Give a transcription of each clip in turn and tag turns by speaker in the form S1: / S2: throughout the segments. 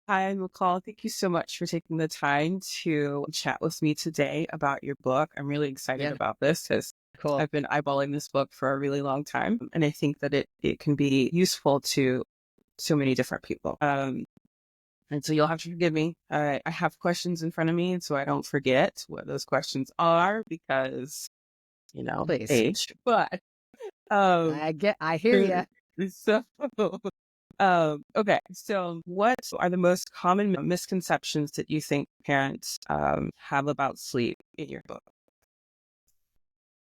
S1: Hi, Macall. Thank you so much for taking the time to chat with me today about your book. I'm really excited
S2: Yeah,
S1: about this because
S2: cool.
S1: I've been eyeballing this book for a really long time, and I think that it can be useful to so many different people. And so you'll have to forgive me. I have questions in front of me, and so I don't forget what those questions are because,
S2: Please.
S1: age. But um,
S2: I hear you.
S1: so okay. So what are the most common misconceptions that you think parents have about sleep in your book?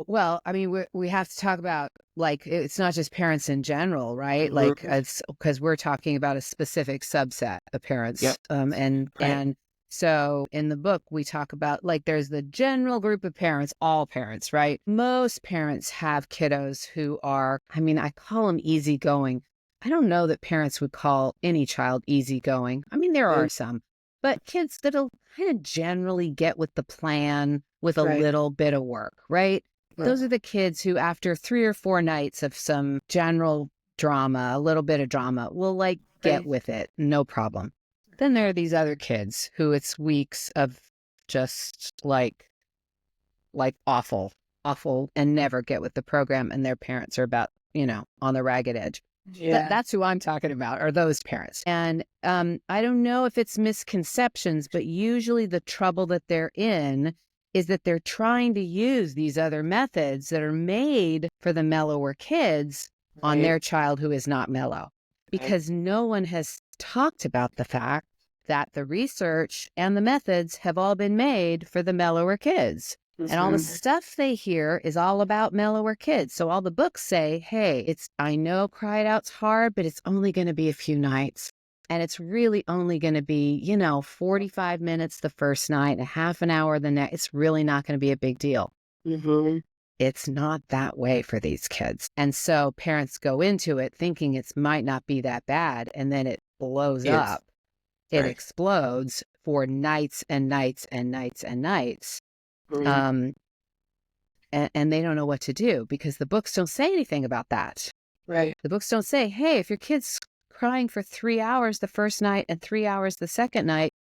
S2: Well, I mean, we have to talk about like it's not just parents in general, right? Like
S1: Mhm.
S2: it's because we're talking about a specific subset of parents.
S1: Yep.
S2: And
S1: Right.
S2: so in the book we talk about like there's the general group of parents, all parents, right? Most parents have kiddos who are, I mean, I call them easygoing. I don't know that parents would call any child easygoing. I mean, there are
S1: Right.
S2: some, but kids that'll kind of generally get with the plan with a
S1: Right.
S2: little bit of work, right?
S1: Right.
S2: Those are the kids who, after 3 or 4 nights of some general drama, a little bit of drama, will like get
S1: Right.
S2: with it, no problem. Then there are these other kids who it's weeks of just like awful, and never get with the program, and their parents are about, on the ragged edge.
S1: Yeah.
S2: That's who I'm talking about, are those parents. And I don't know if it's misconceptions, but usually the trouble that they're in is that they're trying to use these other methods that are made for the mellower kids on
S1: Right.
S2: their child who is not mellow.
S1: Right.
S2: Because no one has talked about the fact that the research and the methods have all been made for the mellower kids. And all the
S1: Mhm.
S2: stuff they hear is all about mellower kids. So all the books say, hey, I know cry it out's hard, but it's only going to be a few nights. And it's really only going to be, 45 minutes the first night and a half an hour the next. It's really not going to be a big deal.
S1: Mhm.
S2: It's not that way for these kids. And so parents go into it thinking it might not be that bad. And then it blows
S1: Yes.
S2: up. It
S1: Right.
S2: explodes for nights and nights and nights and nights.
S1: Mhm.
S2: Um, and they don't know what to do because the books don't say anything about that.
S1: Right.
S2: The books don't say, hey, if your kid's crying for 3 hours the first night and 3 hours the second night,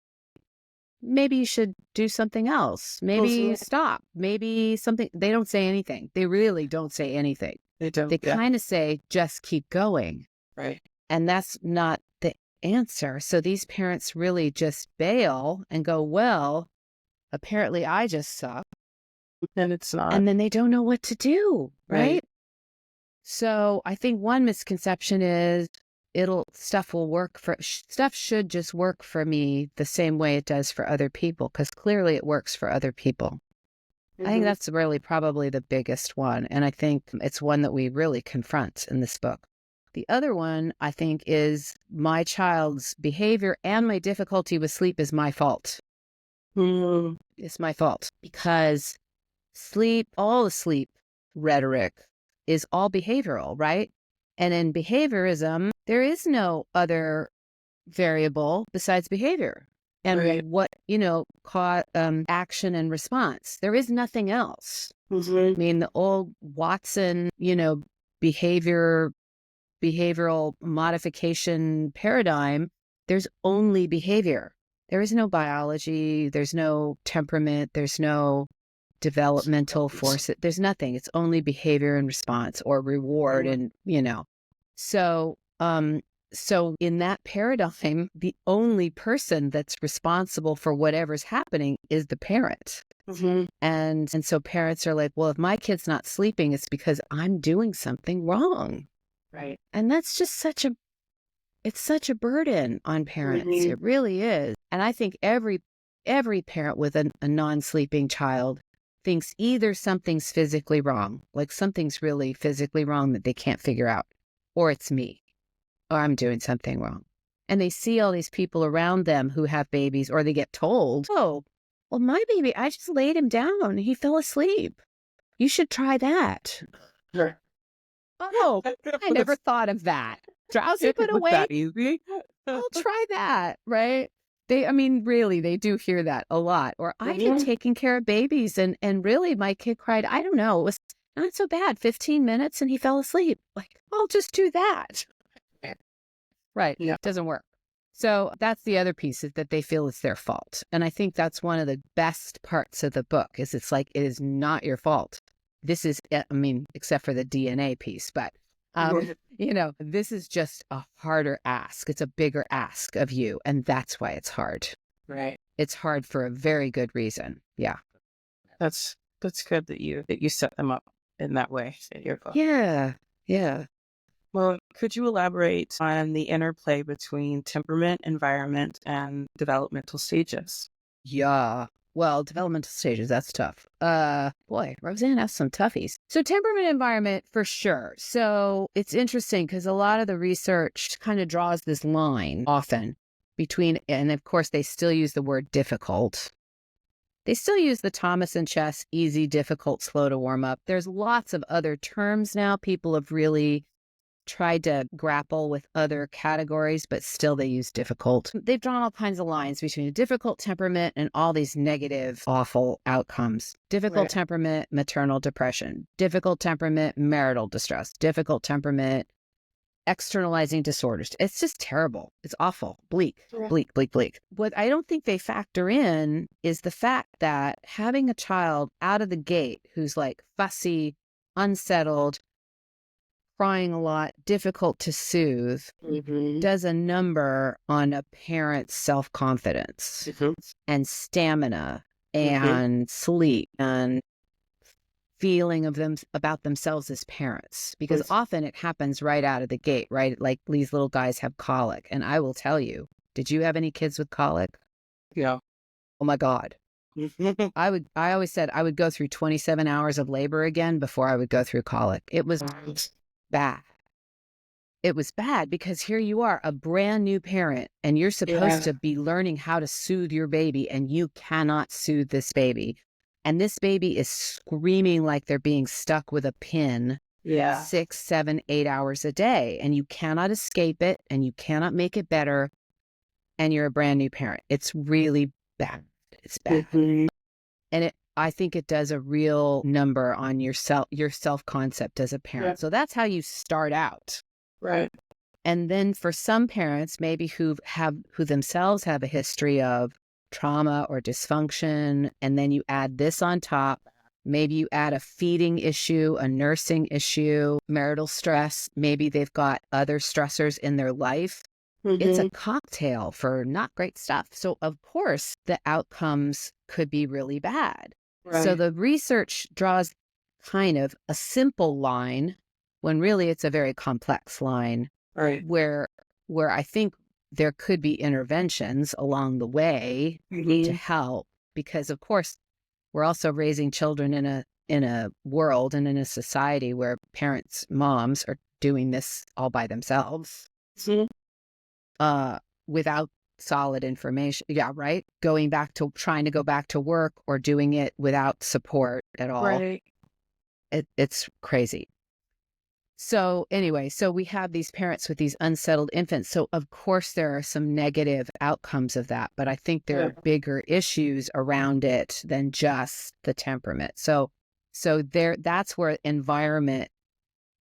S2: maybe you should do something else. Maybe
S1: Mhm.
S2: stop. Maybe something. They don't say anything. They really don't say anything.
S1: They don't.
S2: They
S1: Yeah.
S2: kind of say, just keep going.
S1: Right.
S2: And that's not the answer. So these parents really just bail and go, well, apparently I just suck.
S1: And it's not.
S2: And then they don't know what to do,
S1: Right.
S2: right? So I think one misconception is stuff should just work for me the same way it does for other people, because clearly it works for other people. I think
S1: Mhm.
S2: that's really probably the biggest one. And I think it's one that we really confront in this book. The other one, I think, is my child's behavior and my difficulty with sleep is my fault.
S1: Mhm.
S2: It's my fault because all the sleep rhetoric is all behavioral, right? And in behaviorism, there is no other variable besides behavior and
S1: Right.
S2: what, action and response. There is nothing else.
S1: Mhm.
S2: I mean, the old Watson, behavioral modification paradigm, there's only behavior. There is no biology, there's no temperament, there's no developmental force. There's nothing. It's only behavior and response or reward.
S1: Mhm.
S2: And, so, so in that paradigm, the only person that's responsible for whatever's happening is the parent.
S1: Mhm.
S2: And so parents are like, well, if my kid's not sleeping, it's because I'm doing something wrong.
S1: Right.
S2: And that's just it's such a burden on parents.
S1: Mhm.
S2: It really is. And I think every parent with a non-sleeping child thinks either something's physically wrong, like something's really physically wrong that they can't figure out, or it's me, or I'm doing something wrong. And they see all these people around them who have babies, or they get told, oh, well, my baby, I just laid him down and he fell asleep. You should try that.
S1: Sure.
S2: Oh, I never thought of that. Drowsy
S1: It
S2: but
S1: was that
S2: awake.
S1: easy.
S2: I'll try that, right? I mean, really, they do hear that a lot. Or I did
S1: Mhm.
S2: taking care of babies and really my kid cried, I don't know, it was not so bad, 15 minutes and he fell asleep. Like, I'll just do that. Right.
S1: Yeah.
S2: Doesn't work. So that's the other piece, is that they feel it's their fault. And I think that's one of the best parts of the book, is it's like, it is not your fault. This is, I mean, except for the DNA piece, but, this is just a harder ask. It's a bigger ask of you. And that's why it's hard.
S1: Right.
S2: It's hard for a very good reason. Yeah.
S1: That's good that you set them up in that way in your book.
S2: Yeah. Yeah.
S1: Well, could you elaborate on the interplay between temperament, environment, and developmental stages?
S2: Yeah. Well, developmental stages, that's tough. Boy, Roseanne has some toughies. So temperament, environment, for sure. So it's interesting because a lot of the research kind of draws this line often between, and of course they still use the word difficult. They still use the Thomas and Chess, easy, difficult, slow to warm up. There's lots of other terms now. People have really tried to grapple with other categories, but still they use difficult. They've drawn all kinds of lines between a difficult temperament and all these negative, awful outcomes. Difficult temperament, maternal depression. Difficult temperament, marital distress. Difficult temperament, externalizing disorders. It's just terrible. It's awful. Bleak. What I don't think they factor in is the fact that having a child out of the gate who's like fussy, unsettled, crying a lot, difficult to soothe, does a number on a parent's self-confidence and stamina and sleep and feeling of them about themselves as parents, because often it happens right out of the gate, right? Like these little guys have colic. And I will tell you, did you have any kids with colic?
S1: Yeah.
S2: Oh my God. I always said I would go through 27 hours of labor again before I would go through colic. It was bad. It was bad because here you are, a brand new parent, and you're supposed to be learning how to soothe your baby, and you cannot soothe this baby. And this baby is screaming like they're being stuck with a pin 6, 7, 8 hours a day, and you cannot escape it, and you cannot make it better, and you're a brand new parent. It's really bad. It's bad. And I think it does a real number on your self-concept as a parent. So that's how you start out.
S1: Right.
S2: And then for some parents, maybe who themselves have a history of trauma or dysfunction, and then you add this on top, maybe you add a feeding issue, a nursing issue, marital stress, maybe they've got other stressors in their life. It's a cocktail for not great stuff. So of course the outcomes could be really bad. So the research draws kind of a simple line when really it's a very complex line, where I think there could be interventions along the way to help, because of course we're also raising children in a world and in a society where moms are doing this all by themselves, without solid information. Yeah, right. Trying to go back to work, or doing it without support at all.
S1: Right.
S2: It's crazy. So anyway, so we have these parents with these unsettled infants. So of course there are some negative outcomes of that, but I think there are bigger issues around it than just the temperament. So that's where environment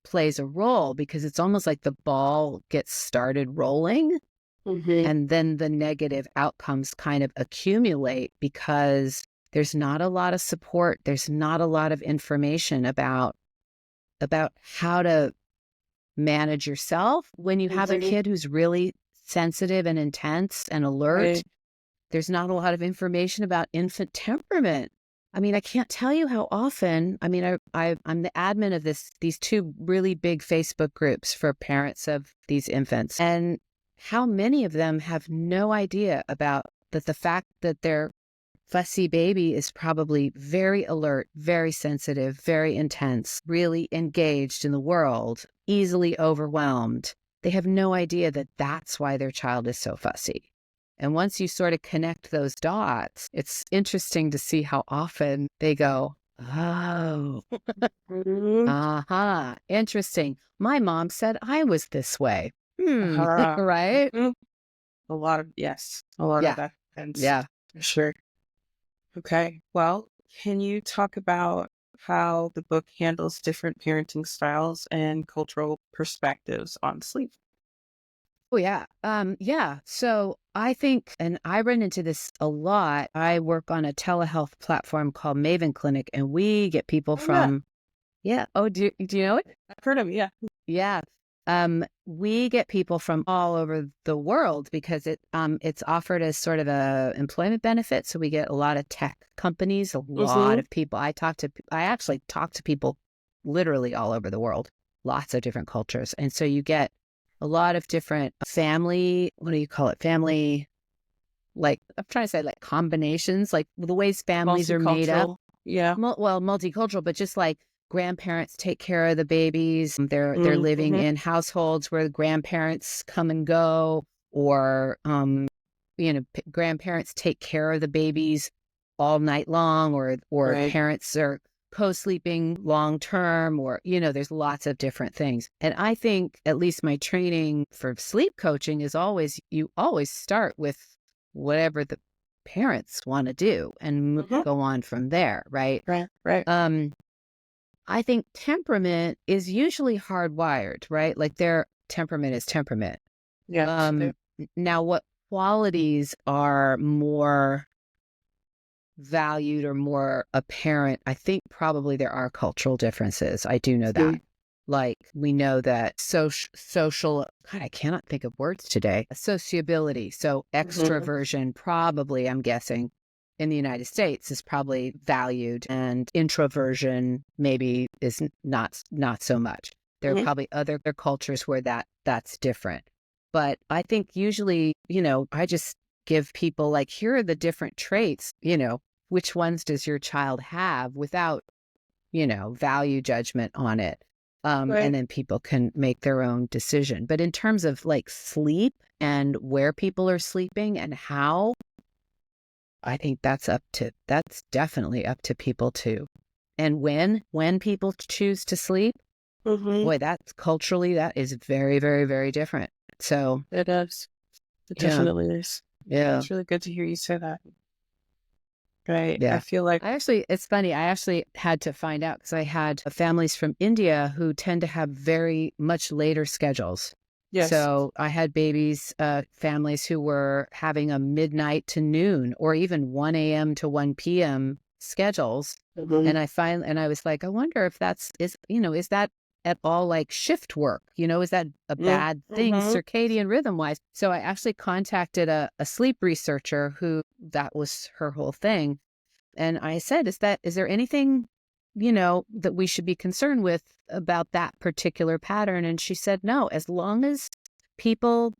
S2: plays a role, because it's almost like the ball gets started rolling, and then the negative outcomes kind of accumulate because there's not a lot of support. There's not a lot of information about how to manage yourself when you have a kid who's really sensitive and intense and alert. There's not a lot of information about infant temperament. I mean, I can't tell you how often, I'm the admin of these two really big Facebook groups for parents of these infants, and how many of them have no idea about the fact that their fussy baby is probably very alert, very sensitive, very intense, really engaged in the world, easily overwhelmed. They have no idea that that's why their child is so fussy. And once you sort of connect those dots, it's interesting to see how often they go, oh, interesting. My mom said I was this way. Right?
S1: A lot of that. And
S2: Yeah.
S1: for sure. Okay. Well, can you talk about how the book handles different parenting styles and cultural perspectives on sleep?
S2: Oh, yeah. Yeah. So I think, and I run into this a lot. I work on a telehealth platform called Maven Clinic, and we get people
S1: Oh yeah,
S2: from, yeah. Oh, do you know it?
S1: I've heard of it. Yeah.
S2: Yeah. We get people from all over the world because it's offered as sort of a employment benefit. So we get a lot of tech companies, a lot
S1: Mm-hmm.
S2: of people. I actually talk to people literally all over the world, lots of different cultures. And so you get a lot of different family, what do you call it? Family, like I'm trying to say like combinations, like the ways families are made up.
S1: Multicultural. Yeah.
S2: Well, multicultural, but just like grandparents take care of the babies. They're living
S1: Mm-hmm.
S2: in households where the grandparents come and go, or grandparents take care of the babies all night long, or
S1: Right.
S2: parents are co-sleeping long term, or there's lots of different things. And I think at least my training for sleep coaching is always you always start with whatever the parents want to do and
S1: Mm-hmm.
S2: go on from there, right?
S1: Right. Right.
S2: I think temperament is usually hardwired, right? Like their temperament is temperament.
S1: Yeah.
S2: Now what qualities are more valued or more apparent? I think probably there are cultural differences. I do know that. Like we know that social, God, I cannot think of words today. Sociability. So extroversion, probably, I'm guessing, in the United States is probably valued, and introversion maybe is not so much. There are
S1: Mm-hmm.
S2: probably other cultures where that's different. But I think usually, I just give people like, here are the different traits, which ones does your child have without, value judgment on it. And
S1: Right.
S2: then people can make their own decision. But in terms of like sleep and where people are sleeping and how, I think that's definitely up to people too. And when people choose to sleep,
S1: Mm-hmm.
S2: boy, that's culturally, that is very, very, very different. So
S1: It is. It
S2: yeah,
S1: definitely is.
S2: yeah,
S1: It's really good to hear you say that. Right. I
S2: yeah.
S1: feel like,
S2: It's funny. I actually had to find out because I had families from India who tend to have very much later schedules.
S1: yes.
S2: So I had families who were having a midnight to noon or even 1 a.m. to 1 p.m. schedules.
S1: Mm-hmm.
S2: And I was like, I wonder if is that at all like shift work? Is that a bad thing
S1: Mm-hmm.
S2: circadian rhythm wise? So I actually contacted a sleep researcher who that was her whole thing. And I said, is there anything, that we should be concerned with about that particular pattern? And she said, no, as long as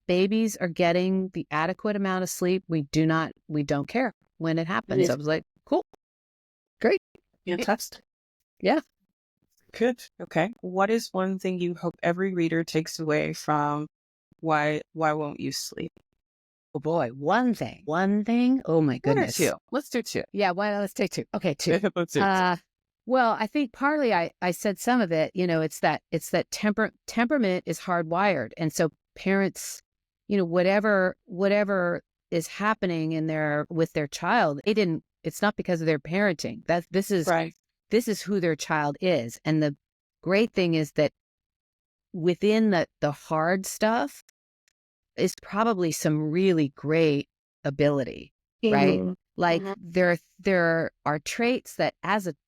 S2: babies are getting the adequate amount of sleep, we don't care when it happens. I was like, cool, great.
S1: Fantastic.
S2: Yeah.
S1: Good. Okay. What is one thing you hope every reader takes away from why won't you sleep?
S2: Oh boy, one thing. Oh my
S1: One or
S2: goodness.
S1: two. Let's do two.
S2: Yeah. Let's take two. Okay. Two.
S1: Let's do two.
S2: Well, I think partly I said some of it, it's that temperament is hardwired. And so parents, whatever is happening with their child, it's not because of their parenting.
S1: Right.
S2: This is who their child is. And the great thing is that within the hard stuff is probably some really great ability, right?
S1: Mhm.
S2: Like
S1: Mhm.
S2: there are traits that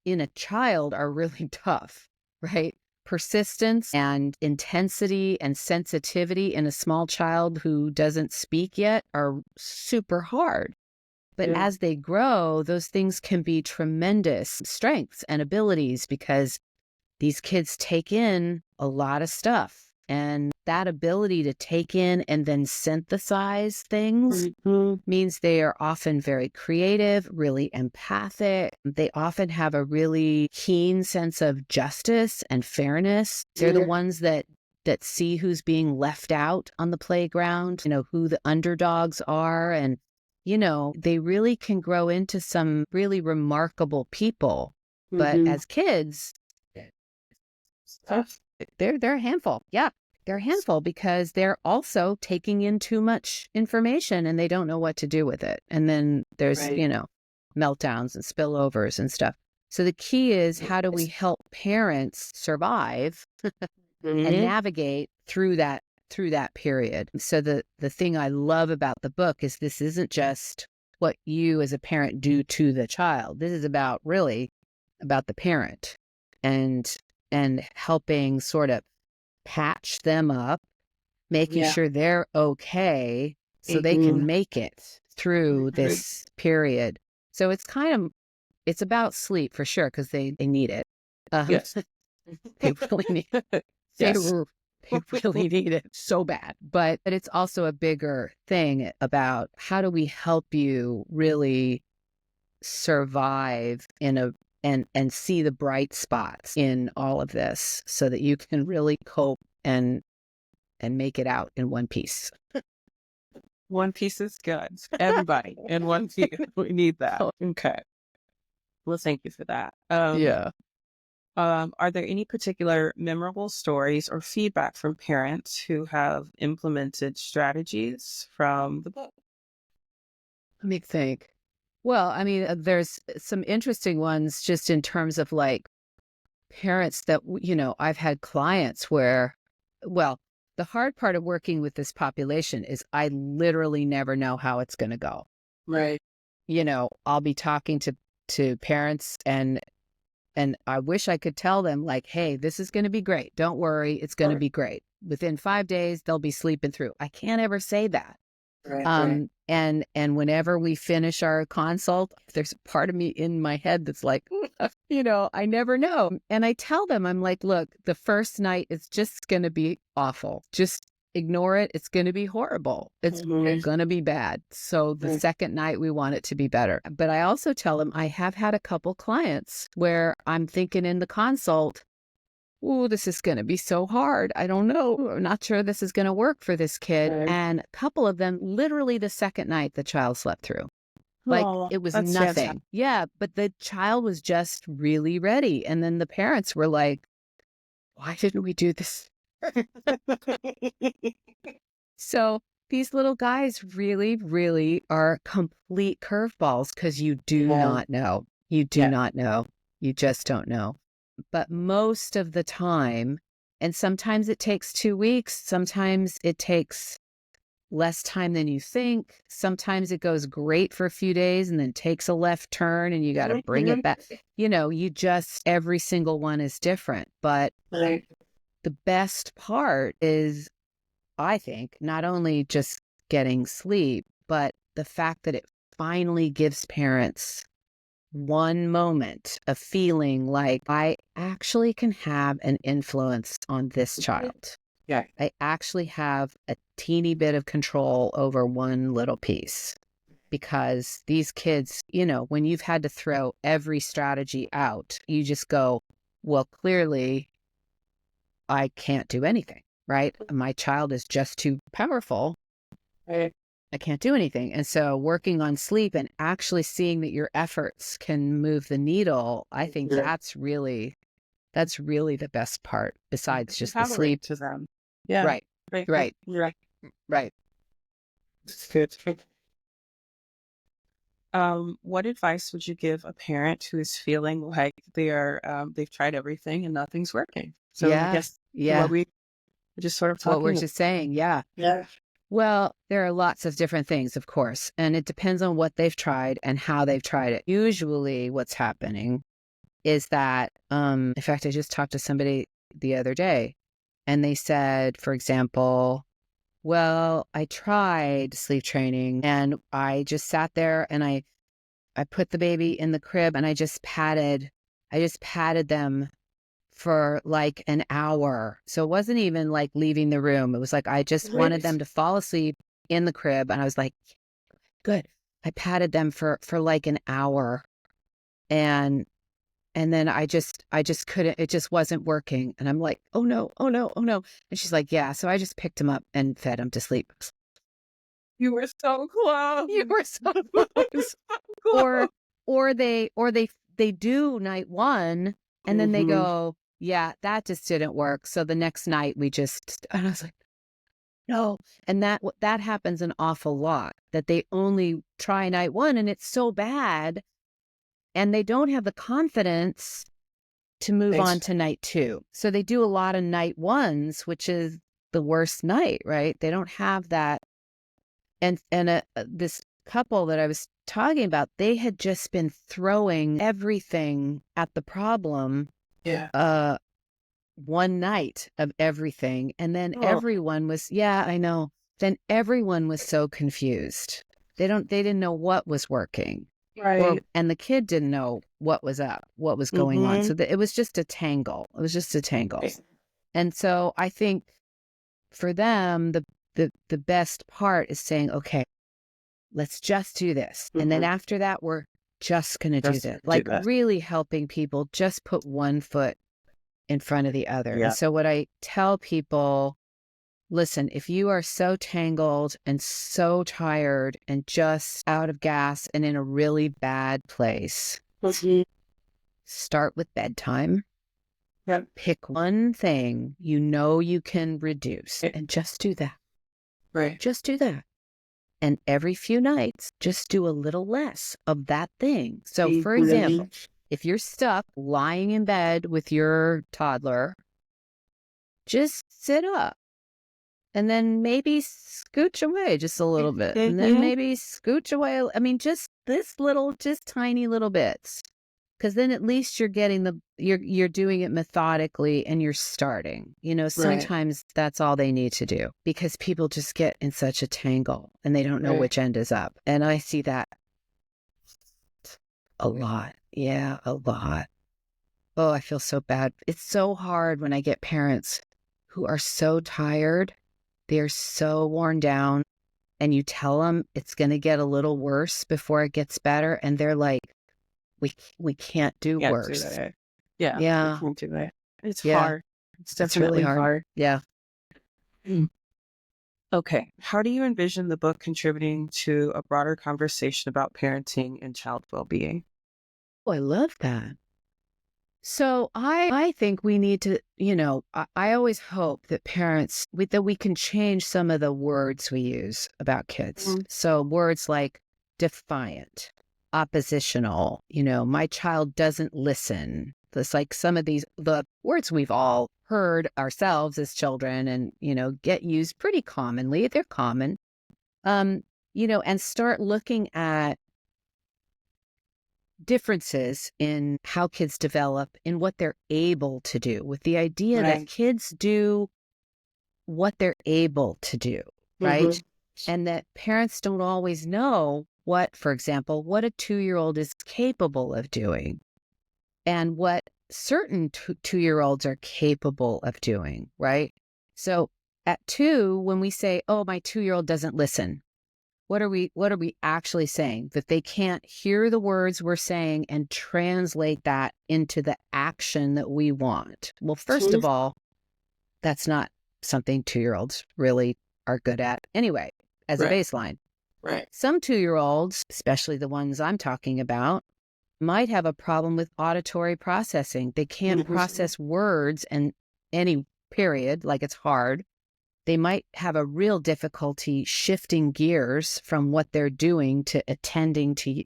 S2: in a child are really tough, right? Persistence and intensity and sensitivity in a small child who doesn't speak yet are super hard. But
S1: Yeah.
S2: as they grow, those things can be tremendous strengths and abilities because these kids take in a lot of stuff. And that ability to take in and then synthesize things
S1: Mhm.
S2: means they are often very creative, really empathic. They often have a really keen sense of justice and fairness. They're the
S1: Yeah.
S2: ones that see who's being left out on the playground, who the underdogs are. And, they really can grow into some really remarkable people. But
S1: Mhm.
S2: as kids,
S1: Tough.
S2: they're a handful. Yeah. They're a handful because they're also taking in too much information and they don't know what to do with it. And then there's,
S1: Right.
S2: meltdowns and spillovers and stuff. So the key is, how do we help parents survive and
S1: Mhm.
S2: navigate through through that period. So the thing I love about the book is this isn't just what you as a parent do to the child. This is about really about the parent and helping sort of patch them up, making sure they're okay so they can make it through this period. So it's it's about sleep for sure, because they need it.
S1: Yes.
S2: They really need it.
S1: Yes.
S2: They really need it so bad. But it's also a bigger thing about how do we help you really survive and see the bright spots in all of this so that you can really cope and make it out in one piece.
S1: One piece is good. Everybody in one piece. We need that. Okay. Well, thank you for that. Are there any particular memorable stories or feedback from parents who have implemented strategies from the book?
S2: Let me think. Well, I mean, there's some interesting ones just in terms of like parents that, I've had clients where, well, the hard part of working with this population is I literally never know how it's going to go.
S1: Right.
S2: I'll be talking to parents and I wish I could tell them like, hey, this is going to be great. Don't worry. It's going to be great. Within 5 days, they'll be sleeping through. I can't ever say that.
S1: Right.
S2: And whenever we finish our consult, there's a part of me in my head that's like, I never know. And I tell them, I'm like, look, the first night is just going to be awful. Just ignore it. It's going to be horrible. It's going to be bad. So the second night we want it to be better. But I also tell them I have had a couple clients where I'm thinking in the consult, oh, this is going to be so hard. I don't know. I'm not sure this is going to work for this kid.
S1: Right.
S2: And a couple of them, literally the second night, the child slept through. Like it was nothing.
S1: Fantastic.
S2: Yeah, but the child was just really ready. And then the parents were like, why didn't we do this? So these little guys really, really are complete curveballs because you do not know. You do not know. You just don't know. But most of the time, and sometimes it takes 2 weeks, sometimes it takes less time than you think. Sometimes it goes great for a few days and then takes a left turn and you got to bring it back. Every single one is different. But the best part is, I think, not only just getting sleep, but the fact that it finally gives parents one moment of feeling like I actually can have an influence on this child.
S1: Yeah.
S2: I actually have a teeny bit of control over one little piece. Because these kids, when you've had to throw every strategy out, you just go, well, clearly I can't do anything, right? My child is just too powerful.
S1: Right.
S2: I can't do anything. And so working on sleep and actually seeing that your efforts can move the needle, I think that's really the best part besides just the sleep.
S1: To them. Yeah.
S2: Right.
S1: It's good. What advice would you give a parent who is feeling like they've tried everything and nothing's working? So I guess what we just sort of talking.
S2: What we're just saying. Yeah.
S1: Yeah.
S2: Well, there are lots of different things, of course, and it depends on what they've tried and how they've tried it. Usually what's happening is that, in fact, I just talked to somebody the other day and they said, for example, well, I tried sleep training and I just sat there and I put the baby in the crib and I just patted them for like an hour. So it wasn't even like leaving the room. It was like I just wanted them to fall asleep in the crib. And I was like, good. I patted them for like an hour. And then I just couldn't, it just wasn't working. And I'm like, oh no. And she's like, yeah. So I just picked him up and fed him to sleep.
S1: You were so close.
S2: You were so close. Or they do night one and then they go, yeah, that just didn't work. So the next night and I was like, no. And that happens an awful lot, that they only try night one and it's so bad and they don't have the confidence to move on to night two. So they do a lot of night ones, which is the worst night, right? They don't have that. And this couple that I was talking about, they had just been throwing everything at the problem.
S1: Yeah.
S2: One night of everything. And then
S1: Oh,
S2: everyone was, yeah, I know. Then everyone was so confused. They didn't know what was working.
S1: right.
S2: And the kid didn't know what was up, what was going on. So it was just a tangle. It was just a tangle.
S1: Right.
S2: And so I think for them, the best part is saying, okay, let's just do this. And then after that, we're just going to do this. Like really helping people just put one foot in front of the other.
S1: Yeah.
S2: And so what I tell people, listen, if you are so tangled and so tired and just out of gas and in a really bad place, start with bedtime.
S1: Yep.
S2: Pick one thing you know you can reduce and just do that.
S1: Right.
S2: Just do that. And every few nights, just do a little less of that thing. So for example, if you're stuck lying in bed with your toddler, just sit up and then maybe scooch away just a little bit and then maybe scooch away. I mean, just just tiny little bits, because then at least you're getting you're doing it methodically and you're starting, sometimes that's all they need to do, because people just get in such a tangle and they don't know which end is up. And I see that a lot. Yeah, a lot. Oh, I feel so bad. It's so hard when I get parents who are so tired. They're so worn down, and you tell them it's going to get a little worse before it gets better. And they're like, we can't do worse.
S1: Do that. Yeah.
S2: Yeah.
S1: We can't do that. It's
S2: Yeah.
S1: hard. It's definitely
S2: really hard. Yeah.
S1: Okay. How do you envision the book contributing to a broader conversation about parenting and child well-being?
S2: Oh, I love that. So I think we need to, I always hope that parents, that we can change some of the words we use about kids. So words like defiant, oppositional, my child doesn't listen. It's like some of the words we've all heard ourselves as children and, get used pretty commonly. They're common, and start looking at differences in how kids develop, in what they're able to do, with the idea that kids do what they're able to do, right? And that parents don't always know for example, what a 2-year-old is capable of doing and what certain 2-year-olds are capable of doing, right? So at 2, when we say, oh, my 2-year-old doesn't listen, what are we actually saying? That they can't hear the words we're saying and translate that into the action that we want. Well, first of all, that's not something 2-year-olds really are good at anyway, as a baseline.
S1: Right.
S2: Some 2-year-olds, especially the ones I'm talking about, might have a problem with auditory processing. They can't process words and any period, like it's hard. They might have a real difficulty shifting gears from what they're doing to attending to,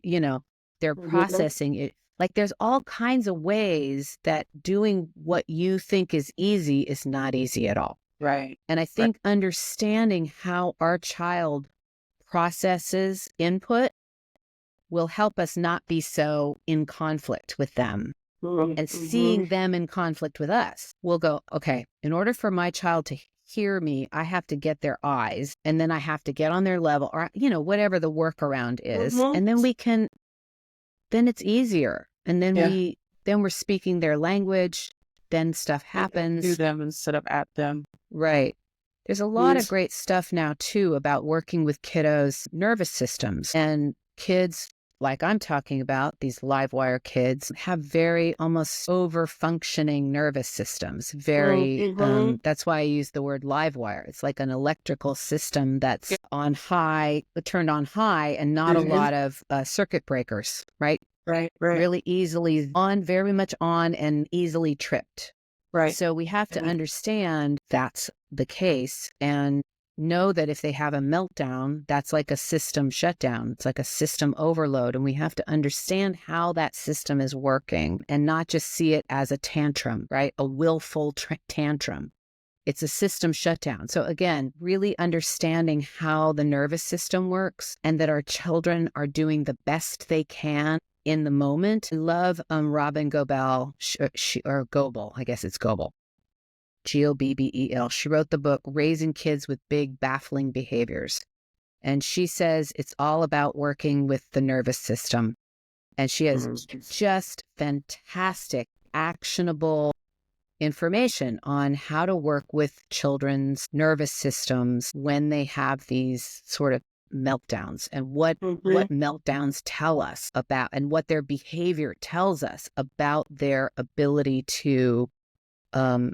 S2: they're processing it. Like there's all kinds of ways that doing what you think is easy is not easy at all.
S1: Right.
S2: And I think understanding how our child processes input will help us not be so in conflict with them. And seeing them in conflict with us, we'll go, okay, in order for my child to hear me, I have to get their eyes, and then I have to get on their level, or, whatever the workaround is. And then then it's easier. And then we're speaking their language, then stuff happens.
S1: To them instead of at them.
S2: Right. There's a lot of great stuff now too about working with kiddos' nervous systems, and kids like I'm talking about, these live wire kids have very almost over-functioning nervous systems. That's why I use the word live wire. It's like an electrical system that's on high, turned on high, and not a lot of circuit breakers, right?
S1: Right.
S2: Really easily on, very much on, and easily tripped.
S1: Right.
S2: So we have to understand that's the case and know that if they have a meltdown, that's like a system shutdown. It's like a system overload. And we have to understand how that system is working and not just see it as a tantrum, right? A willful tantrum. It's a system shutdown. So again, really understanding how the nervous system works and that our children are doing the best they can in the moment. I love Robin Goebel, or Goebel, I guess it's Goebel, Gobbel. She wrote the book, Raising Kids with Big Baffling Behaviors. And she says it's all about working with the nervous system. And she has just fantastic, actionable information on how to work with children's nervous systems when they have these sort of meltdowns, and what meltdowns tell us about, and what their behavior tells us about their ability to kind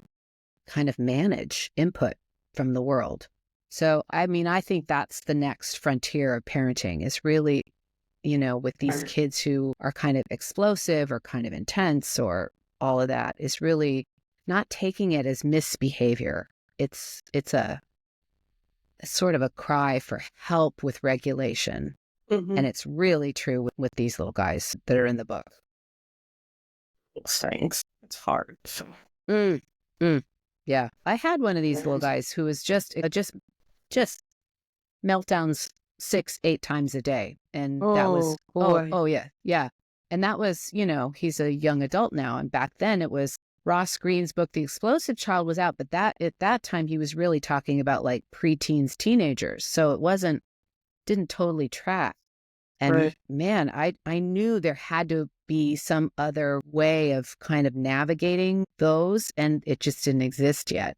S2: of manage input from the world. So, I mean, I think that's the next frontier of parenting, is really, with these kids who are kind of explosive or kind of intense or all of that, is really not taking it as misbehavior. It's a sort of a cry for help with regulation. And it's really true with these little guys that are in the book.
S1: Thanks. It's hard.
S2: Yeah. I had one of these little guys who was just meltdowns 6-8 times a day. And that was, yeah. And that was, he's a young adult now. And back then it was Ross Greene's book, The Explosive Child, was out. But at that time, he was really talking about like preteens, teenagers. So it didn't totally track. And man, I knew there had to be some other way of kind of navigating those, and it just didn't exist yet.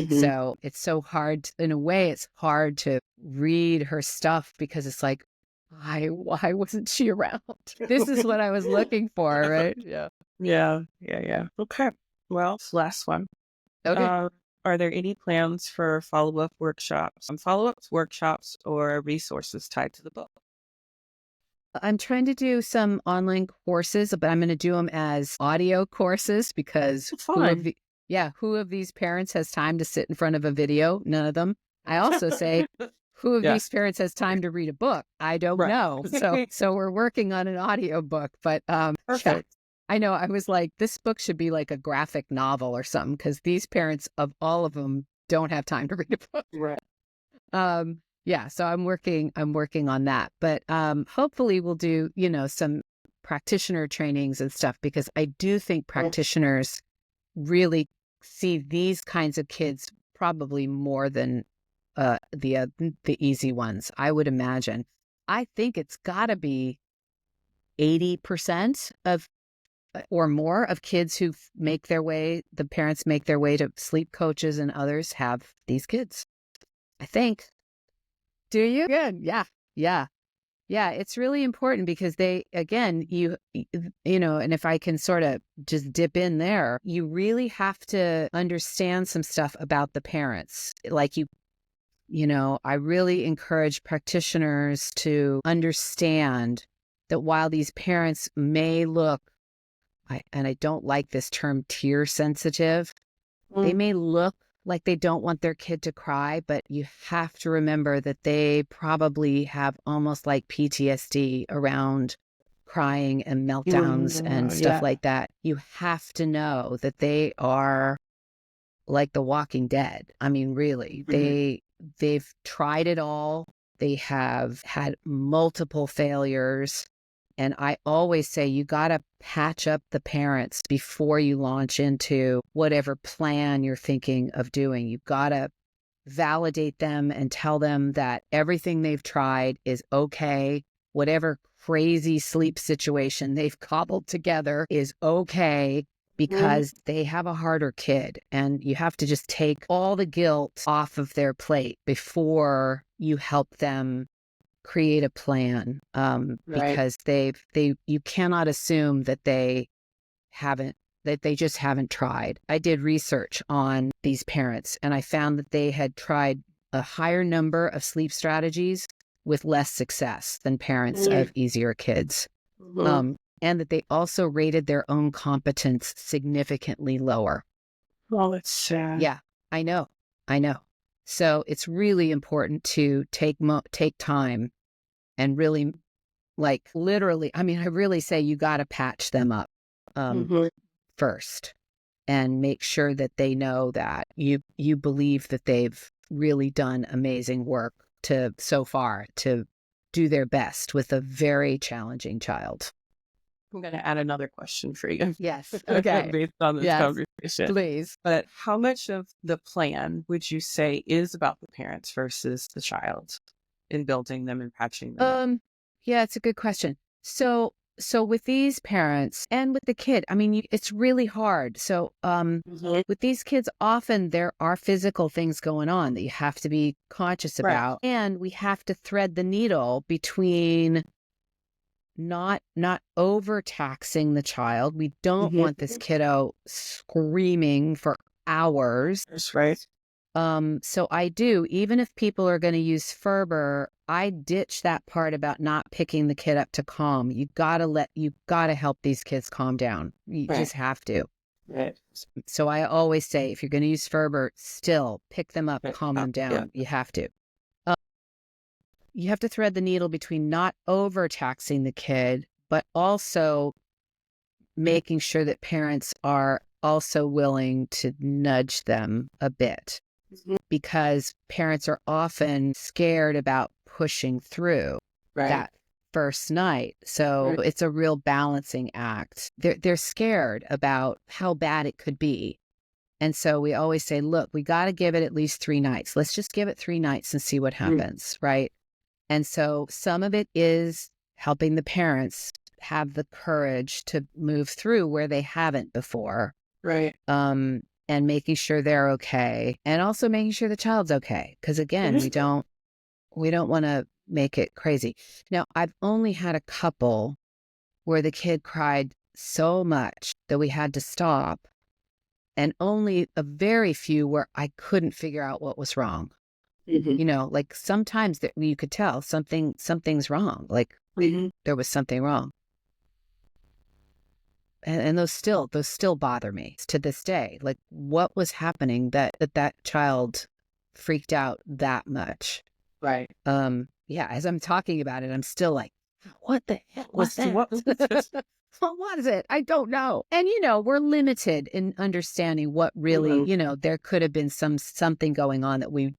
S2: So it's so hard, in a way, it's hard to read her stuff, because it's like, why wasn't she around? This is what I was looking for, right?
S1: Yeah. Okay. Well, last one.
S2: Okay.
S1: Are there any plans for follow-up workshops, or resources tied to the book?
S2: I'm trying to do some online courses, but I'm going to do them as audio courses, because who of these parents has time to sit in front of a video? None of them. I also say, who of these parents has time to read a book? I don't know. So we're working on an audio book, but
S1: Perfect.
S2: I know, I was like, this book should be like a graphic novel or something, because these parents, of all of them, don't have time to read a book.
S1: Right.
S2: Yeah, so I'm working on that. But hopefully we'll do, some practitioner trainings and stuff, because I do think practitioners really see these kinds of kids probably more than the easy ones, I would imagine. I think it's got to be 80% of or more of kids who the parents make their way to sleep coaches and others have these kids, I think. Do you? Good. Yeah. It's really important, because they, again, and if I can sort of just dip in there, you really have to understand some stuff about the parents. Like I really encourage practitioners to understand that while these parents may look, and I don't like this term, tear sensitive, they may look like they don't want their kid to cry, but you have to remember that they probably have almost like PTSD around crying and meltdowns and stuff like that. You have to know that they are like the Walking Dead. I mean, really, they've tried it all. They have had multiple failures. And I always say, you got to patch up the parents before you launch into whatever plan you're thinking of doing. You've got to validate them and tell them that everything they've tried is okay. Whatever crazy sleep situation they've cobbled together is okay, because they have a harder kid. And you have to just take all the guilt off of their plate before you help them create a plan, because you cannot assume that they just haven't tried. I did research on these parents, and I found that they had tried a higher number of sleep strategies with less success than parents of easier kids. And that they also rated their own competence significantly lower.
S1: Well, it's sad.
S2: Yeah, I know. So it's really important to take time and really, like, literally, I mean, I really say you got to patch them up first. and make sure that they know that you believe that they've really done amazing work so far to do their best with a very challenging child.
S1: I'm going to add another question for you.
S2: Yes. Okay.
S1: Based on this conversation.
S2: Please.
S1: But how much of the plan would you say is about the parents versus the child in building them and patching them up?
S2: Yeah, it's a good question. So with these parents and with the kid, I mean, it's really hard. So with these kids, often there are physical things going on that you have to be conscious about. And we have to thread the needle between not overtaxing the child. We don't want this kiddo screaming for hours.
S1: That's right.
S2: So I do, even if people are going to use Ferber, I ditch that part about not picking the kid up to calm. You gotta help these kids calm down. You just have to.
S1: Right.
S2: So I always say, if you're going to use Ferber, still pick them up, calm them down. Yeah. You have to. You have to thread the needle between not overtaxing the kid, but also making sure that parents are also willing to nudge them a bit, because parents are often scared about pushing through that first night. So it's a real balancing act. They're scared about how bad it could be. And so we always say, look, we got to give it at least 3 nights. Let's just give it 3 nights and see what happens, right? And so some of it is helping the parents have the courage to move through where they haven't before.
S1: Right.
S2: And making sure they're okay, and also making sure the child's okay. Because again, we don't want to make it crazy. Now, I've only had a couple where the kid cried so much that we had to stop, and only a very few where I couldn't figure out what was wrong. You know, like sometimes that you could tell something's wrong. Like there was something wrong. And those still bother me to this day. Like, what was happening that child freaked out that much?
S1: Right.
S2: Yeah, as I'm talking about it, I'm still like, what the hell was that? What was it? I don't know. And, we're limited in understanding what really, there could have been something going on that we're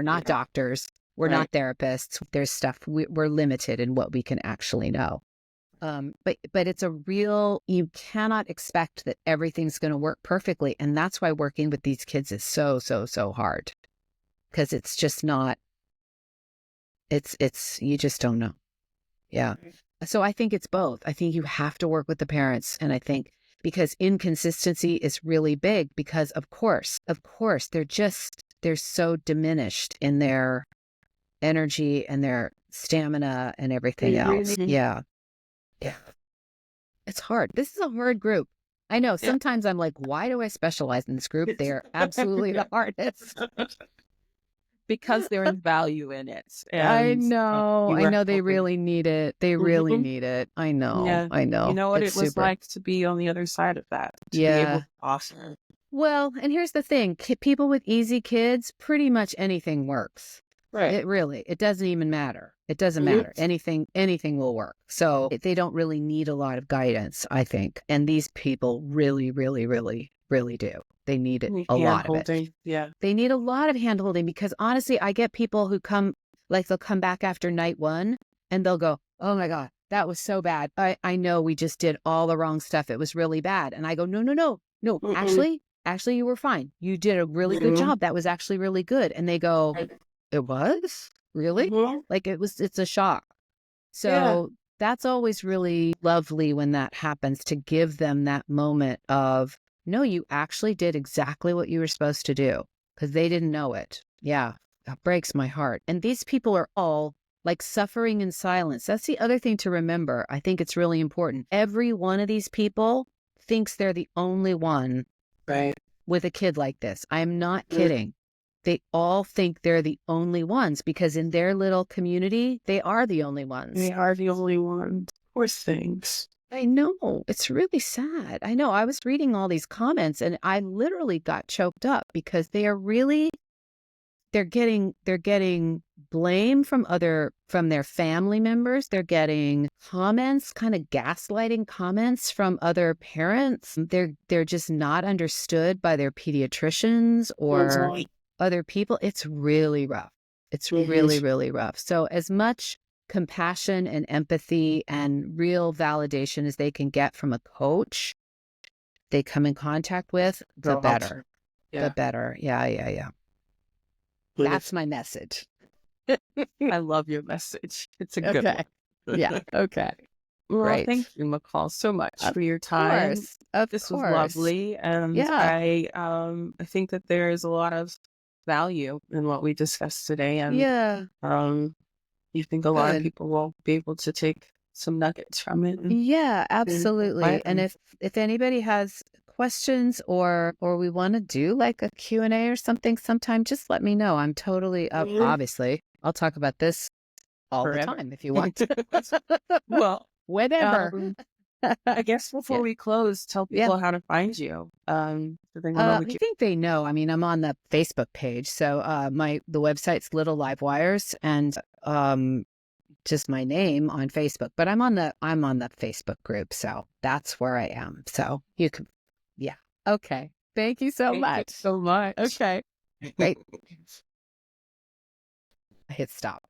S2: not doctors. We're not therapists. There's stuff we're limited in what we can actually know. But it's you cannot expect that everything's going to work perfectly. And that's why working with these kids is so, so, so hard, because it's just not, you just don't know. Yeah. So I think it's both. I think you have to work with the parents. And I think because inconsistency is really big, because of course, they're so diminished in their energy and their stamina and everything else. Yeah. Yeah. It's hard. This is a hard group. I know. Sometimes I'm like, why do I specialize in this group? They're absolutely the hardest.
S1: Because there is value in it. And
S2: I know they really need it. They really need it. I know.
S1: Yeah.
S2: I know.
S1: You know what
S2: it's
S1: it was
S2: super.
S1: like to be on the other side of that. To be able to offer.
S2: Well, and here's the thing. People with easy kids, pretty much anything works.
S1: Right.
S2: It doesn't even matter. It doesn't matter. Anything will work. So they don't really need a lot of guidance, I think. And these people really, really, really, really do. They need it, a lot of it.
S1: Yeah.
S2: They need a lot of hand holding, because honestly, I get people who they'll come back after night 1 and they'll go, oh my God, that was so bad. I know we just did all the wrong stuff. It was really bad. And I go, no. Actually, you were fine. You did a really good job. That was actually really good. And they go, it was? Really? Like it's a shock. So that's always really lovely when that happens, to give them that moment of, no, you actually did exactly what you were supposed to do, because they didn't know it. Yeah, that breaks my heart. And these people are all like suffering in silence. That's the other thing to remember. I think it's really important. Every one of these people thinks they're the only one with a kid like this. I'm not kidding. They all think they're the only ones, because in their little community, they are the only ones.
S1: They are the only ones. Poor things.
S2: I know. It's really sad. I know. I was reading all these comments and I literally got choked up, because they're getting blame from their family members. They're getting comments, kind of gaslighting comments from other parents. They're just not understood by their pediatricians or other people. It's really rough. It's really, really rough. So as much compassion and empathy and real validation as they can get from a coach they come in contact with, the better. The better. Yeah. That's my message.
S1: I love your message. It's a good one.
S2: Yeah. Okay.
S1: Well,
S2: Great.
S1: thank you, Macall, so much for your time. This was lovely, and I think that there is a lot of value in what we discussed today, and you think a lot of people will be able to take some nuggets from it.
S2: Yeah, absolutely. And if anybody has questions or we want to do like a Q&A or something sometime, just let me know. I'm totally obviously I'll talk about this all the time if you want to.
S1: Well,
S2: whatever.
S1: I guess before we close, tell people how to find you. So they know
S2: I think they know. I mean, I'm on the Facebook page, so the website's Little Live Wires, and just my name on Facebook. But I'm on the Facebook group, so that's where I am. So you can, okay. Thank you so much.
S1: So much.
S2: Okay, great. I hit stop.